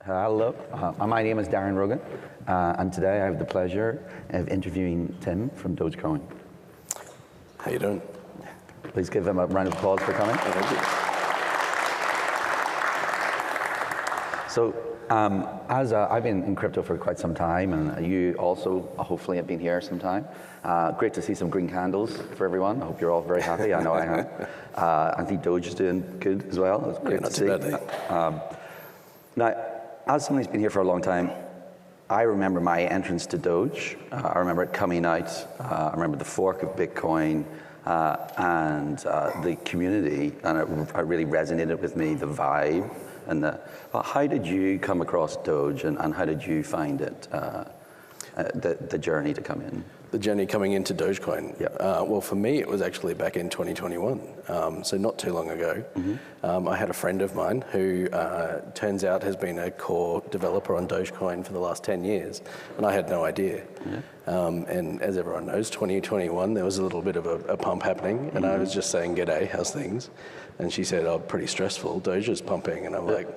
Hello, my name is Darren Rogan, and today I have the pleasure of interviewing Tim from Dogecoin. How you doing? Please give him a round of applause for coming. Oh, thank you. So, as I've been in crypto for quite some time, and you also hopefully have been here some time. Great to see some green candles for everyone. I hope you're all very happy. I know I am. I think Doge is doing good as well. It's great not to too see. bad. Now, as somebody who's been here for a long time, I remember my entrance to Doge. I remember it coming out. I remember the fork of Bitcoin and the community, and it really resonated with me, the vibe. And how did you come across Doge, and how did you find it, the journey to come in? The journey coming into Dogecoin. Yep. Well, for me, it was actually back in 2021, so not too long ago. Mm-hmm. I had a friend of mine who turns out has been a core developer on Dogecoin for the last 10 years, and I had no idea. Yeah. And as everyone knows, 2021, there was a little bit of a pump happening, and I was just saying, "G'day, how's things?" And she said, "Oh, pretty stressful. Doge is pumping," and I'm like,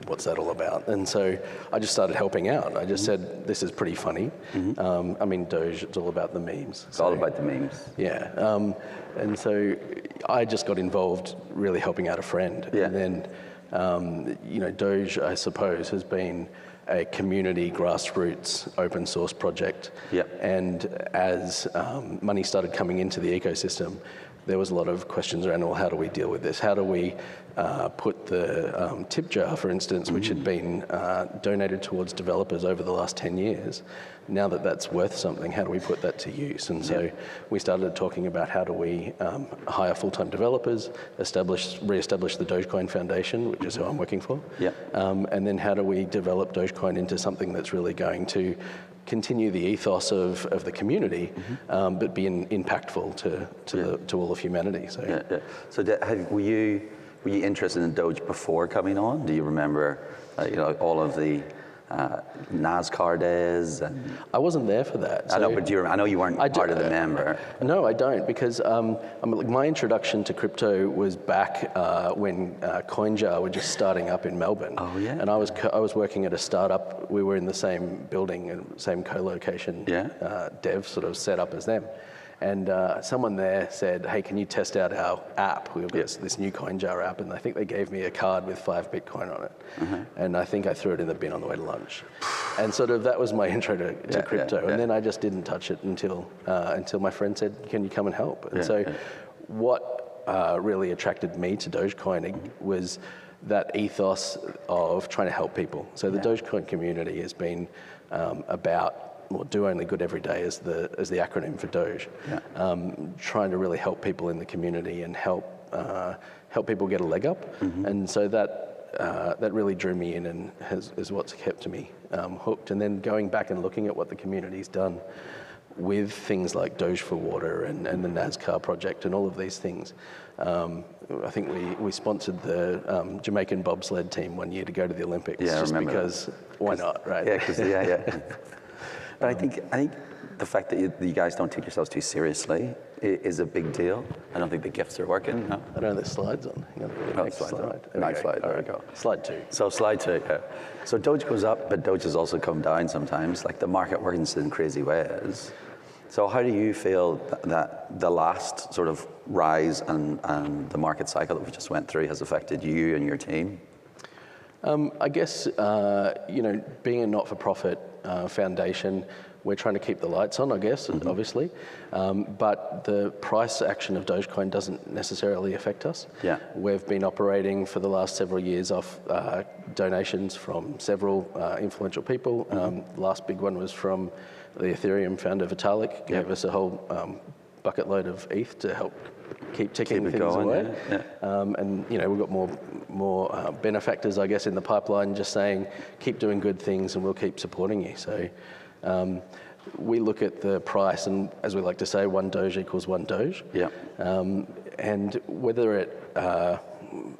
what's that all about? And so I just started helping out. I just said, this is pretty funny. I mean, Doge, it's all about the memes. It's all about the memes. Yeah. And so I just got involved really helping out a friend. Yeah. And then, Doge, I suppose, has been a community grassroots open source project. Yeah. And as money started coming into the ecosystem, there was a lot of questions around, well, how do we deal with this? How do we put the tip jar, for instance, which had been donated towards developers over the last 10 years, now that that's worth something, how do we put that to use? And so we started talking about how do we hire full-time developers, re-establish the Dogecoin Foundation, which is who I'm working for. Yeah. And then how do we develop Dogecoin into something that's really going to continue the ethos of the community, but be impactful to all of humanity. So, Yeah. So were you interested in Doge before coming on? Do you remember, all of the NASCAR days? And I wasn't there for that. I know, but I know you weren't part of the member. No, I don't, because my introduction to crypto was back when CoinJar were just starting up in Melbourne. Oh yeah. And I was working at a startup. We were in the same building and same co-location. Yeah. Dev sort of set up as them. And someone there said, "Hey, can you test out our app? We've got this new CoinJar app," and I think they gave me a card with 5 Bitcoin on it. And I think I threw it in the bin on the way to lunch. And sort of that was my intro to crypto. And then I just didn't touch it until my friend said, "Can you come and help?" And what really attracted me to Dogecoin was that ethos of trying to help people. So the Dogecoin community has been about, well, do only good every day is the acronym for Doge. Trying to really help people in the community and help people get a leg up. And so that really drew me in and is what's kept me hooked. And then going back and looking at what the community's done with things like Doge for Water and the NASCAR project and all of these things. I think we sponsored the Jamaican bobsled team one year to go to the Olympics. Yeah, just I remember because that. Why not, right? Yeah. But I think the fact that you guys don't take yourselves too seriously is a big deal. I don't think the gifts are working. No? I don't know, there's slides on. Next slide. Next slide, there we go. Slide 2. So slide 2, yeah. So Doge goes up, but Doge has also come down sometimes. Like the market works in crazy ways. So how do you feel that the last sort of rise and the market cycle that we just went through has affected you and your team? I guess, being a not-for-profit foundation, we're trying to keep the lights on, I guess, obviously. But the price action of Dogecoin doesn't necessarily affect us. Yeah. We've been operating for the last several years off donations from several influential people. The last big one was from the Ethereum founder Vitalik, gave us a whole bucket load of ETH to help keep ticking things going, away. Yeah. And we've got more benefactors, I guess, in the pipeline, just saying, keep doing good things and we'll keep supporting you. So we look at the price, and as we like to say, 1 Doge equals 1 Doge. Yeah. And whether it,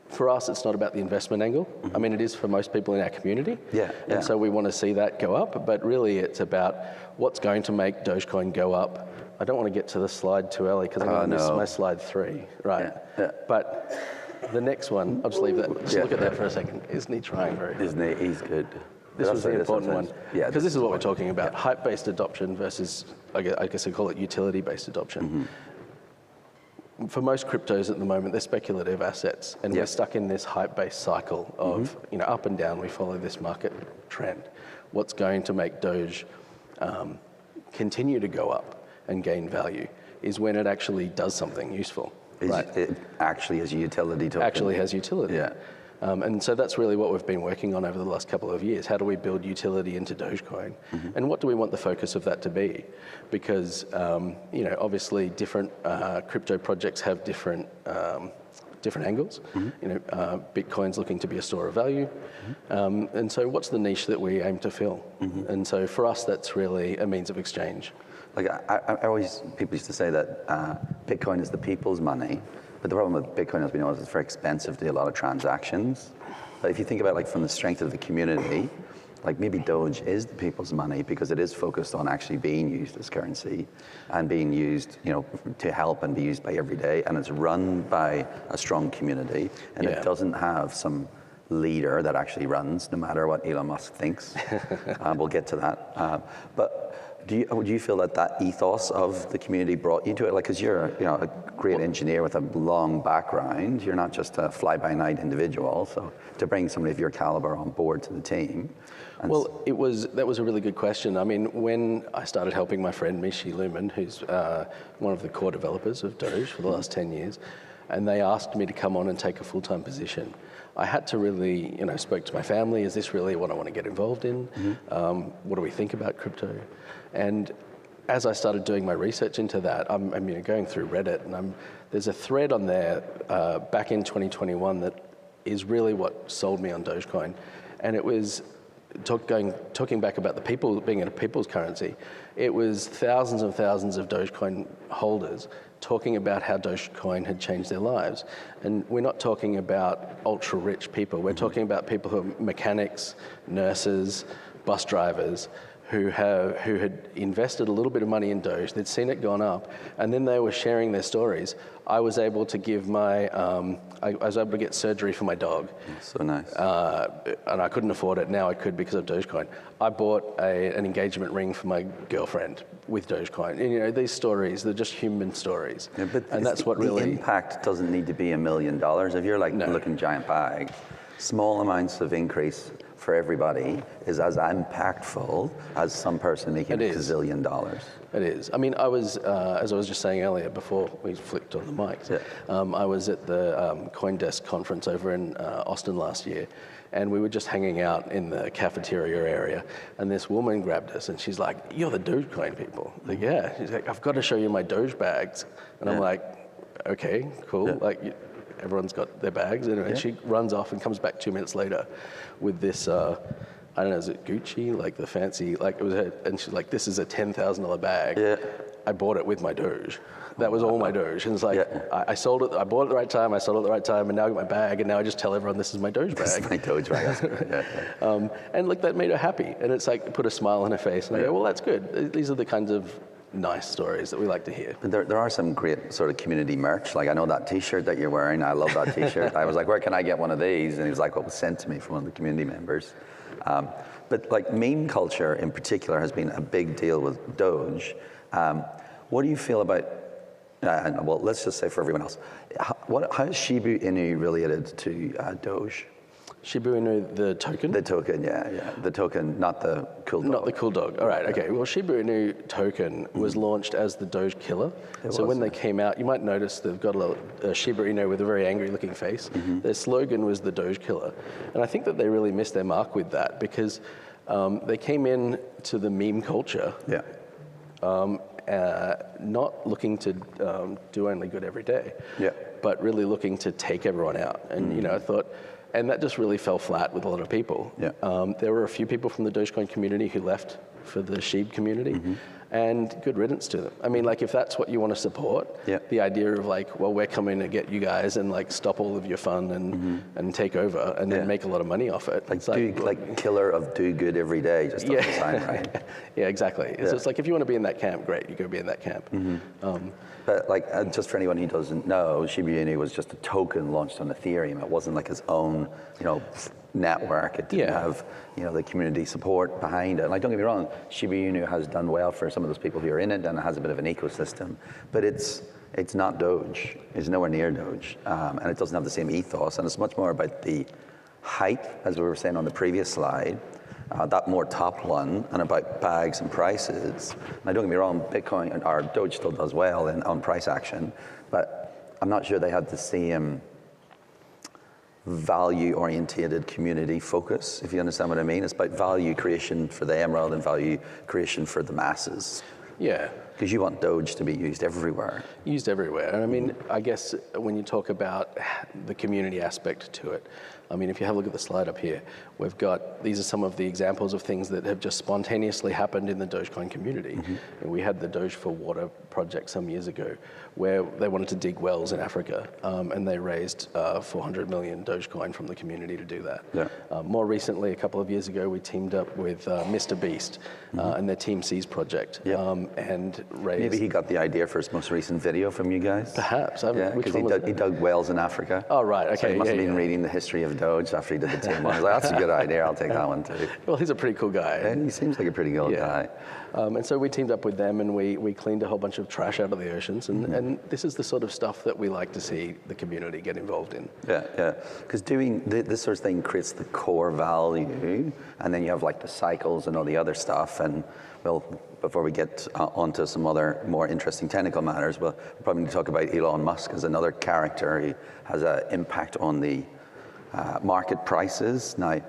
for us, it's not about the investment angle. I mean, it is for most people in our community. Yeah. And so we want to see that go up, but really it's about what's going to make Dogecoin go up. I don't want to get to the slide too early because I'm going to miss my slide 3, right? Yeah. But The next one, I'll just leave that. Just look at that for a second. Isn't he trying very hard? Isn't he? He's good. This was the important one. Yeah. Because this is what we're talking about, hype-based adoption versus, I guess I call it utility-based adoption. For most cryptos at the moment, they're speculative assets, and we're stuck in this hype-based cycle of, up and down, we follow this market trend. What's going to make Doge continue to go up and gain value is when it actually does something useful. Right. It actually has a utility token. Actually has utility. Yeah. And so that's really what we've been working on over the last couple of years. How do we build utility into Dogecoin? And what do we want the focus of that to be? Because, obviously different crypto projects have different angles. Bitcoin's looking to be a store of value. And so what's the niche that we aim to fill? And so for us, that's really a means of exchange. Like people used to say that Bitcoin is the people's money, but the problem with Bitcoin, as we know, is it's very expensive to do a lot of transactions. But if you think about from the strength of the community, maybe Doge is the people's money because it is focused on actually being used as currency and being used, to help and be used by every day, and it's run by a strong community, and it doesn't have some leader that actually runs, no matter what Elon Musk thinks. We'll get to that. But do you feel that ethos of the community brought you to it? Because you're a great engineer with a long background. You're not just a fly-by-night individual. So to bring somebody of your caliber on board to the team. Well, that was a really good question. I mean, when I started helping my friend Mishi Lumen, who's one of the core developers of Doge for the last 10 years, and they asked me to come on and take a full-time position, I had to really, spoke to my family, is this really what I want to get involved in? What do we think about crypto? And as I started doing my research into that, I'm going through Reddit, and there's a thread on there back in 2021 that is really what sold me on Dogecoin. And it was talking back about the people being a people's currency. It was thousands and thousands of Dogecoin holders talking about how Dogecoin had changed their lives. And we're not talking about ultra rich people. We're talking about people who are mechanics, nurses, bus drivers, who had invested a little bit of money in Doge. They'd seen it gone up, and then they were sharing their stories. I was able to give I was able to get surgery for my dog. So nice. And I couldn't afford it. Now I could because of Dogecoin. I bought an engagement ring for my girlfriend with Dogecoin. And, these stories, they're just human stories. Yeah, but and that's what really... The impact doesn't need to be $1 million. If you're looking giant bags, small amounts of increase for everybody is as impactful as some person making a gazillion dollars. It is. I mean, I was, as I was just saying earlier before we flicked on the mics, I was at the CoinDesk conference over in Austin last year, and we were just hanging out in the cafeteria area, and this woman grabbed us, and she's like, "You're the Dogecoin people." Like, yeah. She's like, "I've got to show you my Doge bags." And I'm like, "Okay, cool." Everyone's got their bags. Anyway, she runs off and comes back 2 minutes later with this, I don't know, is it Gucci? Like the fancy, it was her, and she's like, "This is a $10,000 bag. Yeah. I bought it with my Doge." That was all my Doge. And it's like, I sold it, I bought it at the right time, I sold it at the right time, and now I got my bag, and now I just tell everyone this is my Doge bag. This is my Doge bag. And that made her happy. And it's like, put a smile on her face. And I go, well, that's good. These are the kinds of nice stories that we like to hear. But there are some great sort of community merch. I know that T-shirt that you're wearing. I love that T-shirt. I was like, where can I get one of these? And he was like, well, it was sent to me from one of the community members. But meme culture in particular has been a big deal with Doge. What do you feel about, well, let's just say for everyone else, how is Shiba Inu related to Doge? Shiba Inu, the token? The token, yeah. The token, not the cool dog. Not the cool dog. All right, okay. Well, Shiba Inu token was launched as the Doge killer. When they came out, you might notice they've got a Shiba Inu with a very angry looking face. Their slogan was the Doge killer. And I think that they really missed their mark with that because they came in to the meme culture not looking to do only good every day, but really looking to take everyone out. And, I thought... And that just really fell flat with a lot of people. There were a few people from the Dogecoin community who left for the SHIB community. and good riddance to them. I mean, like if that's what you want to support, the idea of like, well, we're coming to get you guys and like stop all of your fun and take over and then make a lot of money off it. Like killer of do good every day just doesn't sound right. Yeah, exactly. So it's like if you want to be in that camp, great, you go be in that camp. But like, just for anyone who doesn't know, Shiba Inu was just a token launched on Ethereum. It wasn't like its own, network. It didn't have, the community support behind it. And like, don't get me wrong, Shiba Inu has done well for some of those people who are in it, and it has a bit of an ecosystem. But it's not Doge. It's nowhere near Doge, and it doesn't have the same ethos. And it's much more about the hype, as we were saying on the previous slide. That more top one, and about bags and prices. Now, don't get me wrong, Bitcoin or Doge still does well on price action, but I'm not sure they had the same value-orientated community focus, if you understand what I mean. It's about value creation for them rather than value creation for the masses. Yeah. Because you want Doge to be used everywhere. Used everywhere. And I mean, I guess when you talk about the community aspect to it, I mean, if you have a look at the slide up here, these are some of the examples of things that have just spontaneously happened in the Dogecoin community. And we had the Doge for Water project some years ago, where they wanted to dig wells in Africa, and they raised 400 million Dogecoin from the community to do that. Yeah. More recently, a couple of years ago, we teamed up with Mr. Beast and their Team C's project, and raised... Maybe he got the idea for his most recent video from you guys? Perhaps. Because he dug wells in Africa. Oh, right, okay. So he must have been reading the history of Doge after he did the team one. I was like, that's a good idea, I'll take that one too. Well, he's a pretty cool guy. And he seems like a pretty cool guy. And so we teamed up with them and we cleaned a whole bunch of trash out of the oceans. And this is the sort of stuff that we like to see the community get involved in. Yeah. Because doing this sort of thing creates the core value, and then you have like the cycles and all the other stuff. And well, before we get onto some other more interesting technical matters, we'll probably need to talk about Elon Musk as another character. He has an impact on the market prices. Now,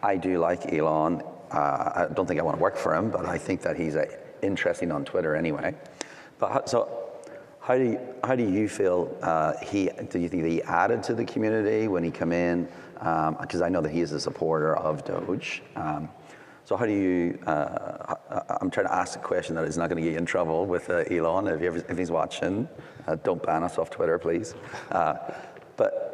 I do like Elon. I don't think I want to work for him, but I think that he's interesting on Twitter anyway. But so, how do you feel? Do you think that he added to the community when he came in? Because I know that he is a supporter of Doge. So how do you? I'm trying to ask a question that is not going to get you in trouble with Elon if he's watching. Don't ban us off Twitter, please. But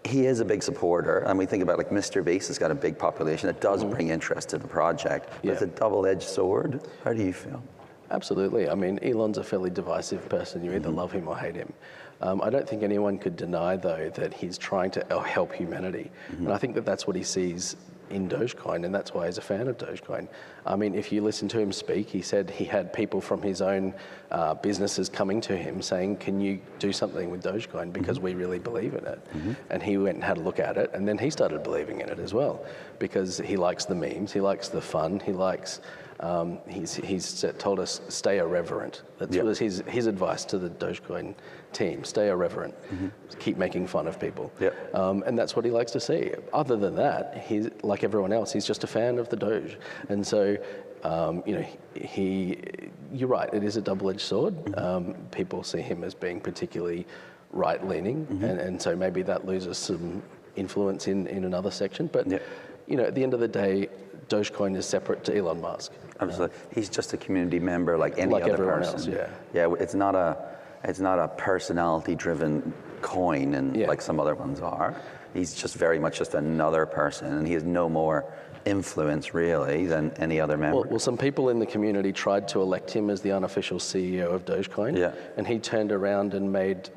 he is a big supporter, and we think about like Mr. Beast has got a big population. It does bring interest to the project, but it's a double-edged sword. How do you feel? Absolutely. I mean, Elon's a fairly divisive person. You either love him or hate him. I don't think anyone could deny, though, that he's trying to help humanity. And I think that that's what he sees in Dogecoin, and that's why he's a fan of Dogecoin. I mean, if you listen to him speak, he said he had people from his own businesses coming to him saying, can you do something with Dogecoin because we really believe in it? And he went and had a look at it, and then he started believing in it as well because he likes the memes, he likes the fun, he likes... he's told us, stay irreverent. That was his advice to the Dogecoin team, stay irreverent, keep making fun of people. And that's what he likes to see. Other than that, he's like everyone else, he's just a fan of the Doge. And so, you're right, it is a double-edged sword. People see him as being particularly right-leaning, and so maybe that loses some influence in another section. But, at the end of the day, Dogecoin is separate to Elon Musk. Absolutely. He's just a community member like any other person. Else, it's not a personality-driven coin and like some other ones are. He's just very much just another person, and he has no more influence really than any other member. Well, some people in the community tried to elect him as the unofficial CEO of Dogecoin, and he turned around and made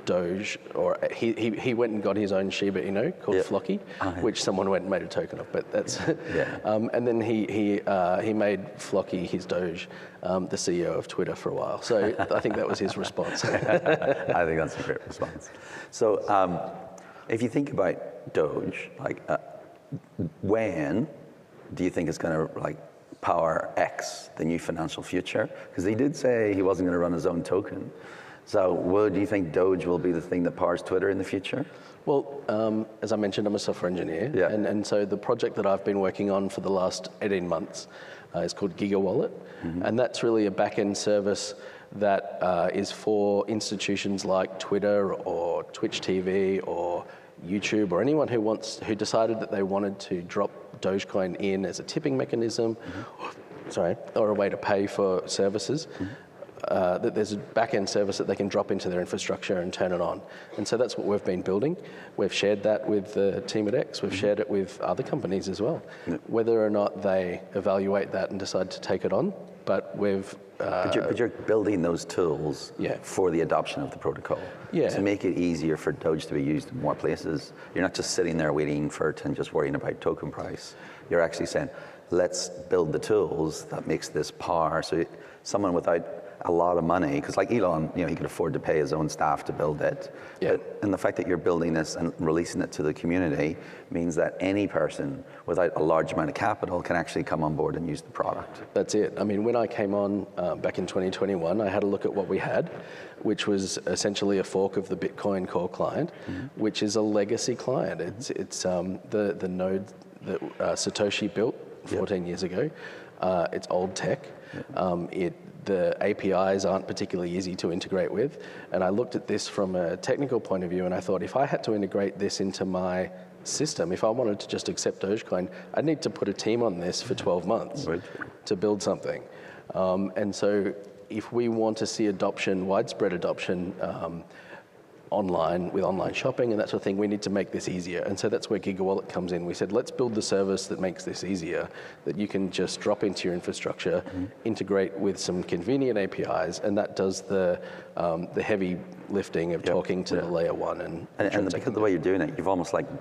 Doge, or he went and got his own Shiba Inu called Flocky, which someone went and made a token of. But that's and then he made Flocky his Doge, the CEO of Twitter for a while. So I think that was his response. I think that's a great response. So if you think about Doge, like. When do you think it's going to like power X, the new financial future? Because he did say he wasn't going to run his own token. So do you think Doge will be the thing that powers Twitter in the future? Well, as I mentioned, I'm a software engineer. And so the project that I've been working on for the last 18 months is called GigaWallet. And that's really a back-end service that is for institutions like Twitter or Twitch TV or YouTube or anyone who decided that they wanted to drop Dogecoin in as a tipping mechanism or a way to pay for services. That there's a back-end service that they can drop into their infrastructure and turn it on. And so that's what we've been building. We've shared that with the team at X. We've shared it with other companies as well. Whether or not they evaluate that and decide to take it on, but we've... But you're building those tools for the adoption of the protocol to make it easier for Doge to be used in more places. You're not just sitting there waiting for it and just worrying about token price. You're actually saying, let's build the tools that makes this power. So someone without a lot of money, because like Elon, he could afford to pay his own staff to build it. And the fact that you're building this and releasing it to the community means that any person without a large amount of capital can actually come on board and use the product. That's it. I mean, when I came on back in 2021, I had a look at what we had, which was essentially a fork of the Bitcoin core client, which is a legacy client. It's the node that Satoshi built 14 years ago. It's old tech. The APIs aren't particularly easy to integrate with. And I looked at this from a technical point of view, and I thought, if I had to integrate this into my system, if I wanted to just accept Dogecoin, I'd need to put a team on this for 12 months to build something. And so if we want to see adoption, widespread adoption, online with online shopping and that sort of thing, we need to make this easier. And so that's where GigaWallet comes in. We said, let's build the service that makes this easier, that you can just drop into your infrastructure, integrate with some convenient APIs, and that does the heavy lifting of talking to layer one. And because the way you're doing it,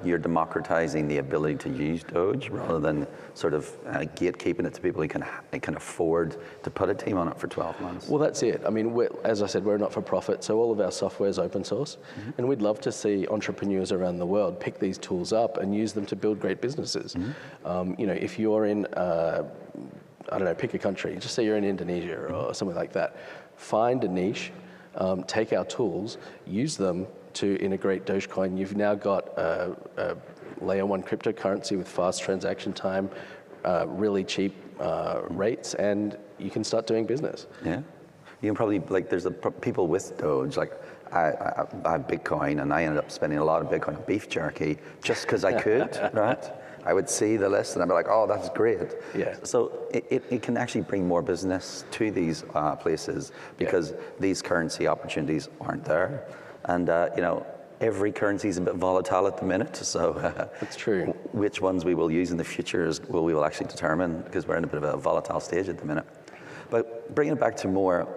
you're democratizing the ability to use Doge rather than sort of gatekeeping it to people who can afford to put a team on it for 12 months. Well, that's it. I mean, as I said, we're not for profit, so all of our software is open source. And we'd love to see entrepreneurs around the world pick these tools up and use them to build great businesses. If you're in, I don't know, pick a country, just say you're in Indonesia or something like that, find a niche, take our tools, use them to integrate Dogecoin. You've now got a layer one cryptocurrency with fast transaction time, really cheap rates, and you can start doing business. Yeah. You can probably, there's people with Doge, I have Bitcoin, and I ended up spending a lot of Bitcoin on beef jerky just because I could, right? I would see the list and I'd be like, oh, that's great. Yeah. So it can actually bring more business to these places because these currency opportunities aren't there. And, every currency is a bit volatile at the minute. So that's true. Which ones we will use in the future we will actually determine, because we're in a bit of a volatile stage at the minute. But bringing it back to more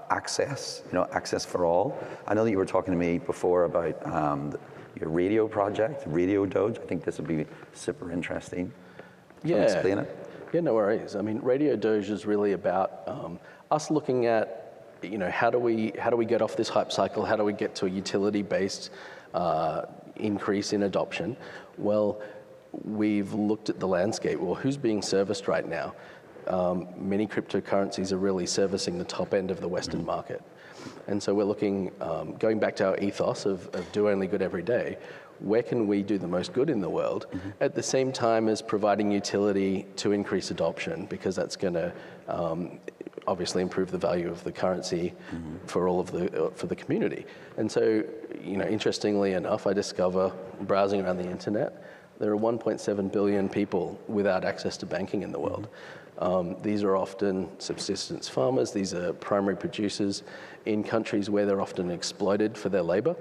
access, access for all. I know that you were talking to me before about your radio project, Radio Doge. I think this would be super interesting. Can you explain it? Yeah, no worries. I mean, Radio Doge is really about us looking at, how do we get off this hype cycle? How do we get to a utility-based increase in adoption? Well, we've looked at the landscape. Well, who's being serviced right now? Many cryptocurrencies are really servicing the top end of the Western market. And so we're looking, going back to our ethos of do only good every day, where can we do the most good in the world at the same time as providing utility to increase adoption, because that's going to obviously improve the value of the currency for all of for the community. And so, interestingly enough, I discover browsing around the internet, there are 1.7 billion people without access to banking in the world. These are often subsistence farmers. These are primary producers in countries where they're often exploited for their labor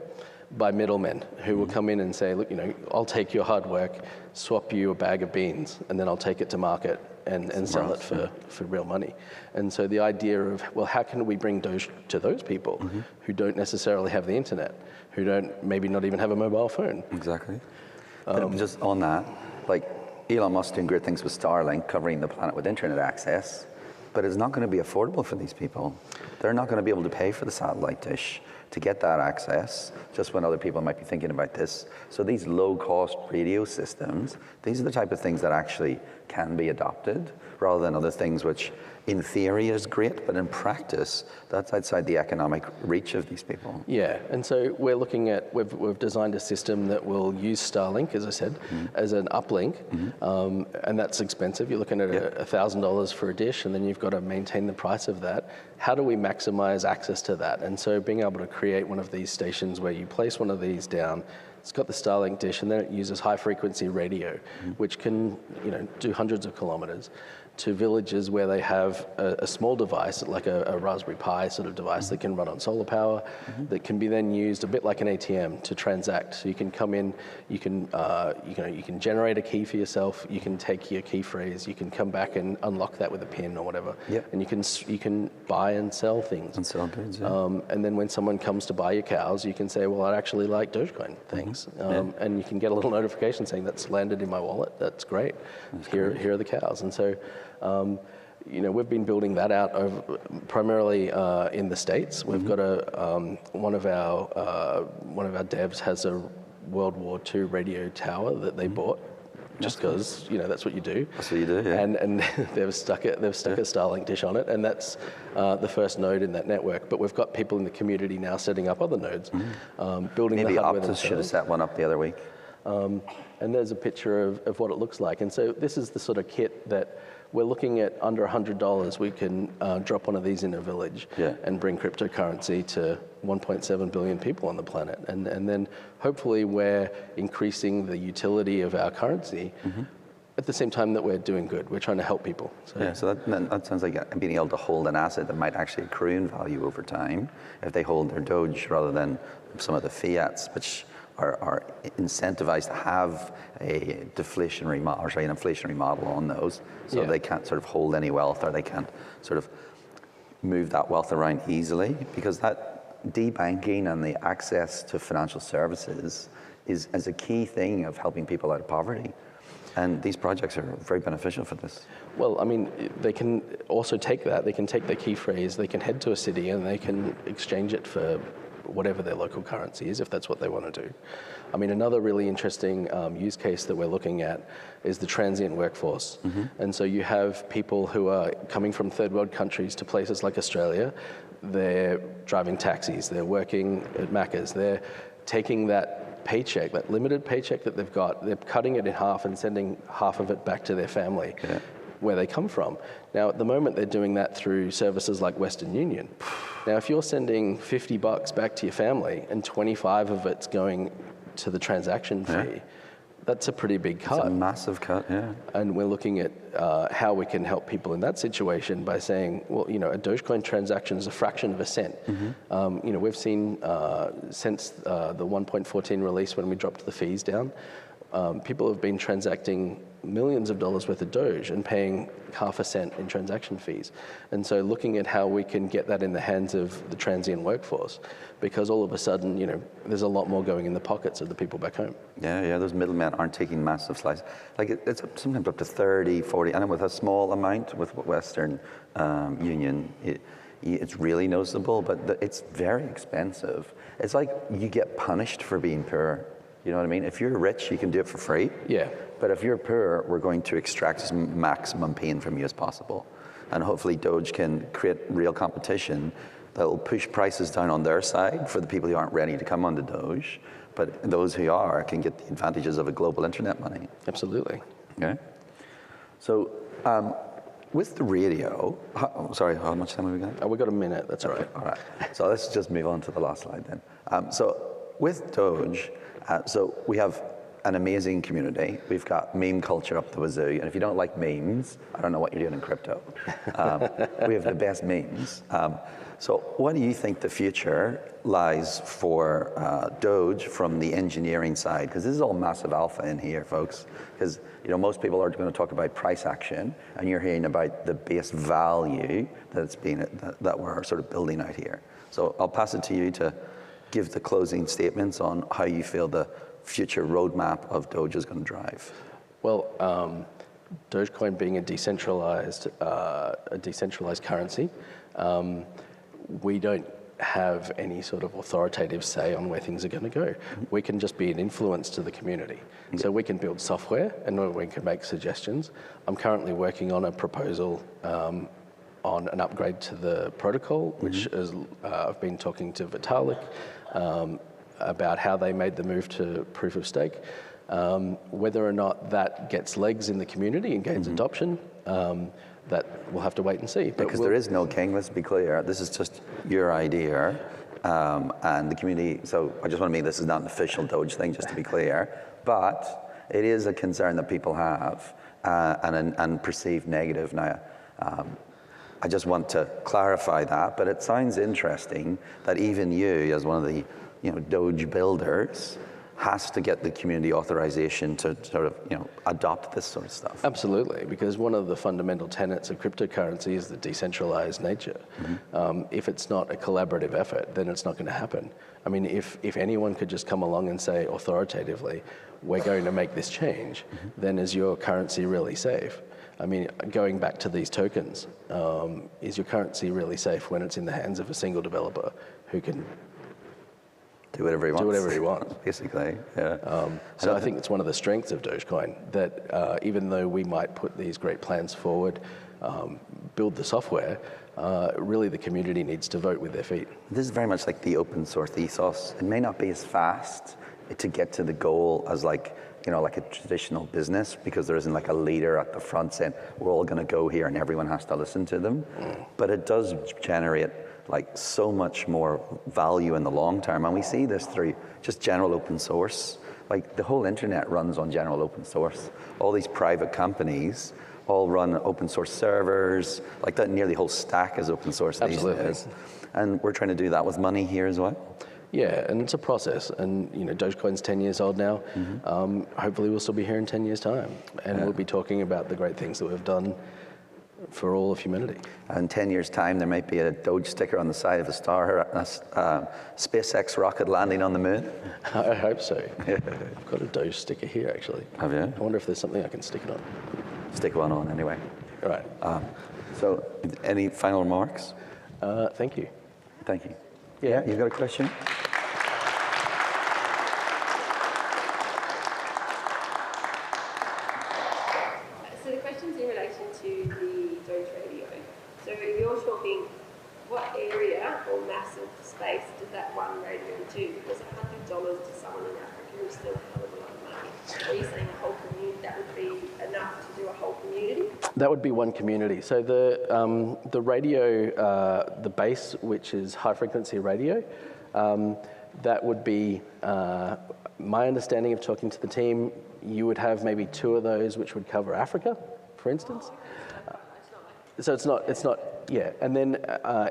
by middlemen who will come in and say, look, I'll take your hard work, swap you a bag of beans, and then I'll take it to market and sell it for real money. And so the idea of, well, how can we bring Doge to those people who don't necessarily have the internet, who don't maybe not even have a mobile phone? Exactly. Just on that, Elon Musk doing great things with Starlink, covering the planet with internet access, but it's not going to be affordable for these people. They're not going to be able to pay for the satellite dish to get that access, just when other people might be thinking about this. So these low-cost radio systems, these are the type of things that actually can be adopted, rather than other things which, in theory, is great, but in practice, that's outside the economic reach of these people. Yeah, and so we're looking at, we've designed a system that will use Starlink, as I said, as an uplink, and that's expensive. You're looking at $1,000 for a dish, and then you've got to maintain the price of that. How do we maximize access to that? And so being able to create one of these stations where you place one of these down, It's got the Starlink dish, and then it uses high-frequency radio, which can, do hundreds of kilometers to villages where they have a small device, like a Raspberry Pi sort of device that can run on solar power, that can be then used a bit like an ATM to transact. So you can come in, you can generate a key for yourself, you can take your key phrase, you can come back and unlock that with a PIN or whatever, and you can buy and sell things. And sell goods, yeah. And then when someone comes to buy your cows, you can say, well, I'd actually like Dogecoin, thanks. And you can get a little notification saying that's landed in my wallet, that's great. Here are the cows. And so, we've been building that out primarily in the States. We've got one of our devs has a World War II radio tower that they bought, just because that's what you do. That's what you do, yeah. And they've stuck a Starlink dish on it, and that's the first node in that network. But we've got people in the community now setting up other nodes, building Maybe the hardware Optus themselves. should have set one up the other week. And there's a picture of what it looks like. And so this is the sort of kit that we're looking at under $100. We can drop one of these in a village and bring cryptocurrency to 1.7 billion people on the planet. And then hopefully we're increasing the utility of our currency at the same time that we're doing good. We're trying to help people. So that sounds like being able to hold an asset that might actually accrue in value over time if they hold their Doge rather than some of the fiats, which are incentivized to have an inflationary model on those, so they can't sort of hold any wealth, or they can't sort of move that wealth around easily, because that debanking and the access to financial services is a key thing of helping people out of poverty. And these projects are very beneficial for this. Well, I mean, they can also take that, they can take their key phrase, they can head to a city and they can exchange it for whatever their local currency is, if that's what they want to do. I mean, another really interesting use case that we're looking at is the transient workforce. And so you have people who are coming from third world countries to places like Australia. They're driving taxis, they're working at Macca's, they're taking that paycheck, that limited paycheck that they've got, they're cutting it in half and sending half of it back to their family. Where they come from. Now, at the moment, they're doing that through services like Western Union. Now, if you're sending $50 back to your family and 25 of it's going to the transaction fee, that's a pretty big cut. It's a massive cut, yeah. And we're looking at how we can help people in that situation by saying, well, a Dogecoin transaction is a fraction of a cent. We've seen since the 1.14 release, when we dropped the fees down, people have been transacting millions of dollars worth of Doge and paying half a cent in transaction fees. And so looking at how we can get that in the hands of the transient workforce, because all of a sudden, there's a lot more going in the pockets of the people back home. Yeah, those middlemen aren't taking massive slices. Like it's sometimes up to 30, 40, and with a small amount with Western Union, it's really noticeable, but it's very expensive. It's like you get punished for being poor. You know what I mean? If you're rich, you can do it for free. Yeah. But if you're poor, we're going to extract as maximum pain from you as possible. And hopefully Doge can create real competition that will push prices down on their side for the people who aren't ready to come onto Doge. But those who are can get the advantages of a global internet money. Absolutely. Okay. So with the radio, sorry, how much time have we got? We've got a minute, that's all right. All right. So let's just move on to the last slide then. So with Doge, so we have an amazing community. We've got meme culture up the wazoo, and if you don't like memes, I don't know what you're doing in crypto. We have the best memes. So what do you think the future lies for Doge from the engineering side? Because this is all massive alpha in here, folks. Because most people are going to talk about price action, and you're hearing about the base value that we're sort of building out here. So I'll pass it to you to give the closing statements on how you feel the future roadmap of Doge is going to drive. Well, Dogecoin being a decentralized currency, we don't have any sort of authoritative say on where things are going to go. We can just be an influence to the community. So we can build software and we can make suggestions. I'm currently working on a proposal on an upgrade to the protocol, which is, I've been talking to Vitalik about how they made the move to proof of stake. Whether or not that gets legs in the community and gains adoption, that we'll have to wait and see. Because there is no king, let's be clear. This is just your idea. and the community. So I just want to make this is not an official Doge thing, just to be clear, but it is a concern that people have and perceived negative. Now, I just want to clarify that, but it sounds interesting that even you, as one of the Doge builders, has to get the community authorization to sort of adopt this sort of stuff. Absolutely, because one of the fundamental tenets of cryptocurrency is the decentralized nature. If it's not a collaborative effort, then it's not going to happen. I mean, if anyone could just come along and say authoritatively, we're going to make this change, then is your currency really safe? I mean, going back to these tokens, is your currency really safe when it's in the hands of a single developer who can do whatever he wants. Do whatever he wants. Basically, yeah. So I think it's one of the strengths of Dogecoin that even though we might put these great plans forward, build the software, really the community needs to vote with their feet. This is very much like the open source ethos. It may not be as fast to get to the goal as like a traditional business, because there isn't like a leader at the front saying, we're all going to go here and everyone has to listen to them. But it does generate like so much more value in the long term. And we see this through just general open source. Like the whole internet runs on general open source. All these private companies all run open source servers, like that nearly whole stack is open source these days. And we're trying to do that with money here as well. Yeah, and it's a process, and Dogecoin's 10 years old now. Hopefully we'll still be here in 10 years' time, and we'll be talking about the great things that we've done for all of humanity. In 10 years' time, there might be a Doge sticker on the side of a SpaceX rocket landing on the moon. I hope so. I've got a Doge sticker here, actually. Have you? I wonder if there's something I can stick it on. Stick one on anyway. All right. So, any final remarks? Thank you. Thank you. Yeah, you've got a question? So the question's in relation to the Doge radio. So you're talking, what area or massive space does that one radio do? Because $100 to someone in Africa is still a hell of a lot of money. Are you saying a whole community, that would be enough to do a whole community? That would be one community. So the radio, the base, which is high frequency radio, that would be, my understanding of talking to the team, you would have maybe 2 of those which would cover Africa, for instance. So it's not, yeah. And then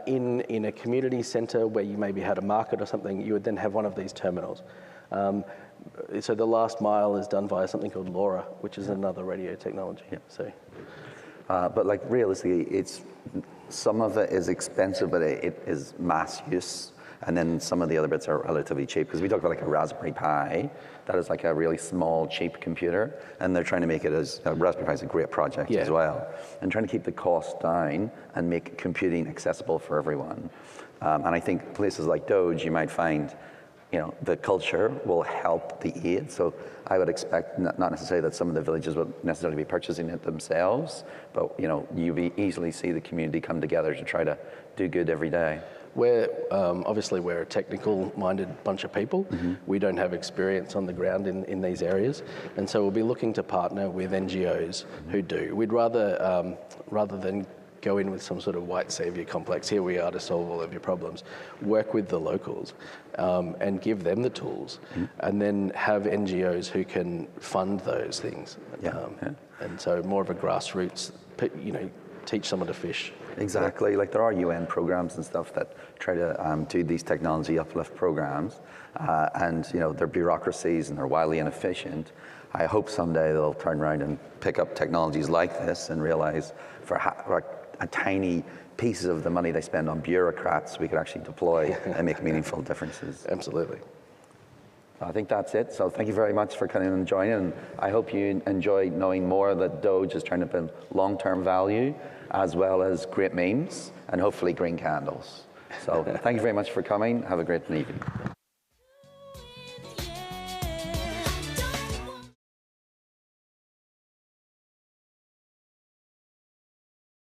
in a community center where you maybe had a market or something, you would then have one of these terminals. So the last mile is done via something called LoRa, which is another radio technology. Yeah. So, but like realistically, some of it is expensive, but it is mass use. And then some of the other bits are relatively cheap, because we talk about like a Raspberry Pi, that is like a really small, cheap computer, and they're trying to make it as, Raspberry Pi is a great project as well, and trying to keep the cost down and make computing accessible for everyone. And I think places like Doge, you might find, the culture will help the aid. So I would expect not necessarily that some of the villages will necessarily be purchasing it themselves, but you easily see the community come together to try to do good every day. Obviously we're a technical-minded bunch of people. We don't have experience on the ground in these areas, and so we'll be looking to partner with NGOs who do. We'd rather than go in with some sort of white savior complex, here we are to solve all of your problems, work with the locals and give them the tools, and then have NGOs who can fund those things. And so more of a grassroots, teach someone to fish. Exactly, like there are UN programs and stuff that try to do these technology uplift programs, and their bureaucracies and they're wildly inefficient. I hope someday they'll turn around and pick up technologies like this and realize for a tiny pieces of the money they spend on bureaucrats, we could actually deploy and make meaningful differences. Absolutely. I think that's it. So thank you very much for coming and joining. And I hope you enjoy knowing more that Doge is trying to build long-term value, as well as great memes and hopefully green candles. So thank you very much for coming. Have a great evening.